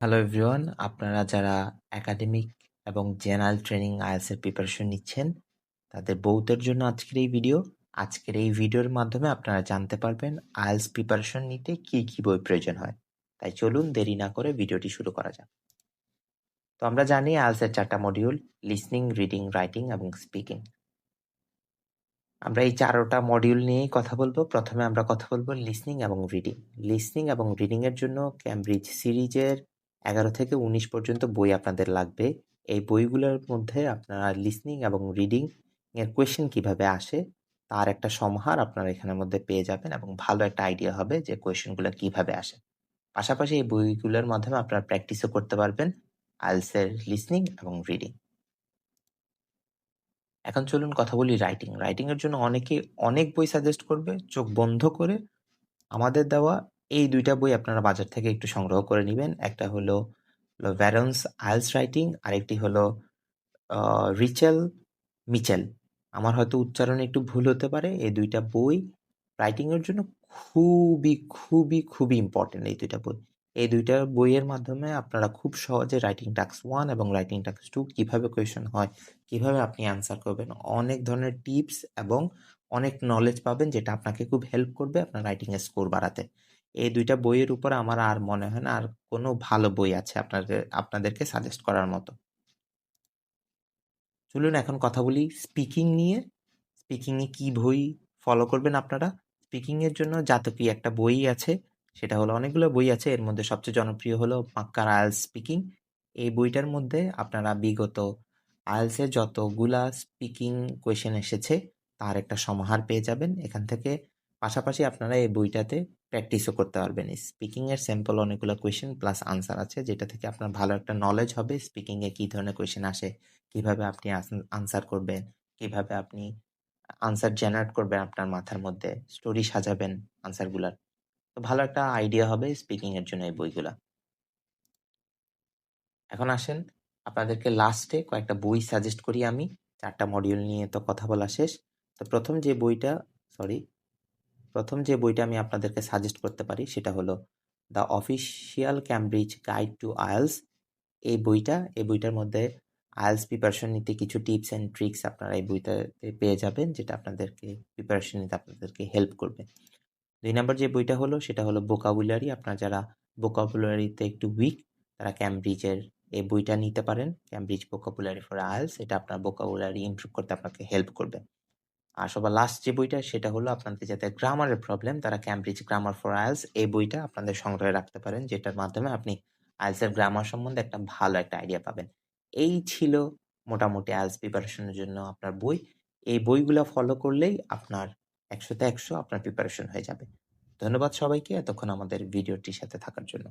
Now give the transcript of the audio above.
Hello everyone, আপনারা যারা academic এবং জেনারেল ট্রেনিং আইএলটিএস এর প্রিপারেশন নিচ্ছেন তাদের বহুতের জন্য আজকের এই ভিডিওর মাধ্যমে আপনারা জানতে পারবেন আইএলটিএস প্রিপারেশন নিতে কি কি বই প্রয়োজন হয়। তাই চলুন দেরি না করে ভিডিওটি শুরু করা যাক। তো আমরা জানি আইএলটিএস এর 4টা মডিউল: লিসনিং, রিডিং, রাইটিং এবং স্পিকিং। আমরা এই 4টা মডিউল নিয়েই কথা বলবো। প্রথমে আমরা কথা বলবো লিসনিং এবং রিডিং। লিসনিং এবং রিডিং এর জন্য ক্যামব্রিজ সিরিজের 11 থেকে 19 পর্যন্ত বই আপনাদের লাগবে। এই বইগুলোর মধ্যে আপনারা লিসনিং এবং রিডিং এর কোয়েশ্চেন কিভাবে আসে তার একটা সমাহার আপনারা এখানের মধ্যে পেয়ে যাবেন এবং ভালো একটা আইডিয়া হবে যে কোয়েশ্চেনগুলো কিভাবে আসে। পাশাপাশি এই বইগুলোর মাধ্যমে আপনারা প্র্যাকটিসও করতে পারবেন আইএলটিএস এর লিসনিং এবং রিডিং। এখন চলুন কথা বলি রাইটিং। রাইটিং এর জন্য অনেকে অনেক বই সাজেস্ট করবে। চোখ বন্ধ করে আমাদের দেওয়া এই 2টা বই আপনারা বাজার থেকে একটু সংগ্রহ করে নিবেন। একটা হলো ভ্যারন্স আইএলটিএস রাইটিং, আরেকটি হলো রিচেল মিচেল। আমার হয়তো উচ্চারণে একটু ভুল হতে পারে। এই 2টা বই রাইটিং এর জন্য খুবই খুবই খুবই ইম্পর্টেন্ট। এই 2টা বই, এই 2টা বইয়ের মাধ্যমে আপনারা খুব সহজে রাইটিং টাস্ক 1 এবং রাইটিং টাস্ক 2 কিভাবে কোয়েশ্চেন হয়, কিভাবে আপনি অ্যান্সার করবেন, অনেক ধরনের টিপস এবং অনেক নলেজ পাবেন, যেটা আপনাকে খুব হেল্প করবে আপনার রাইটিং এর স্কোর বাড়াতে। এই 2টা বইয়ের উপর আমার আর মনে হয় না আর কোনো ভালো বই আছে আপনাদেরকে সাজেস্ট করার মতো। চলুন এখন কথা বলি স্পিকিং নিয়ে। স্পিকিংয়ে কি বই ফলো করবেন আপনারা? স্পিকিংয়ের জন্য জাতকী একটা বই আছে, সেটা হলো, অনেকগুলো বই আছে, এর মধ্যে সবচেয়ে জনপ্রিয় হলো পাক্কার আইএলটিএস স্পিকিং। এই বইটার মধ্যে আপনারা বিগত আইএলটিএসের যতগুলা স্পিকিং কোয়েশ্চেন এসেছে তার একটা সমাহার পেয়ে যাবেন এখান থেকে। পাশাপাশি আপনারা এই বইটাতে প্র্যাকটিসও করতে পারবেন। স্পিকিংয়ের স্যাম্পল অনেকগুলো কোয়েশ্চেন প্লাস আনসার আছে, যেটা থেকে আপনার ভালো একটা নলেজ হবে স্পিকিংয়ে কী ধরনের কোয়েশ্চেন আসে, কিভাবে আপনি আনসার করবেন, কিভাবে আপনি আনসার জেনারেট করবেন আপনার মাথার মধ্যে, স্টোরি সাজাবেন আনসারগুলার। তো ভালো একটা আইডিয়া হবে স্পিকিং এর জন্য এই বইগুলা। এখন আসেন আপনাদেরকে লাস্টে কয়েকটা বই সাজেস্ট করি আমি। 4টা মডিউল নিয়ে তো কথা বলা শেষ। তো প্রথম যে বইটা আমি আপনাদেরকে সাজেস্ট করতে পারি সেটা হলো the official Cambridge guide to IELTS. এই বইটার মধ্যে আইএলটিএস প্রিপারেশন নিতে কিছু টিপস অ্যান্ড ট্রিক্স আপনারা এই বইটাতে পেয়ে যাবেন, যেটা আপনাদেরকে প্রিপারেশন নিতে আপনাদেরকে হেল্প করবে। 2 নাম্বার যে বইটা হলো সেটা হলো ভোকাবুলারি। আপনারা যারা ভোকাবুলারিতে একটু উইক তারা ক্যামব্রিজের এই বইটা নিতে পারেন, ক্যামব্রিজ ভোকাবুলারি ফর আইএলটিএস। এটা আপনার ভোকাবুলারি ইমপ্রুভ করতে আপনাকে হেল্প করবে। আর সবার লাস্ট যে বইটা সেটা হলো আপনাদের যাদের গ্রামারের প্রবলেম তারা ক্যামব্রিজ গ্রামার ফর আইএলটিএস এই বইটা আপনাদের সংগ্রহে রাখতে পারেন, যেটার মাধ্যমে আপনি আইএলটিএস এর গ্রামার সম্বন্ধে একটা ভালো একটা আইডিয়া পাবেন। এই ছিল মোটামুটি আইএলটিএস প্রিপারেশনের জন্য আপনার বই। এই বইগুলো ফলো করলেই আপনার 100তে 100 আপনার প্রিপারেশন হয়ে যাবে। ধন্যবাদ সবাইকে এতক্ষণ আমাদের ভিডিওটির সাথে থাকার জন্য।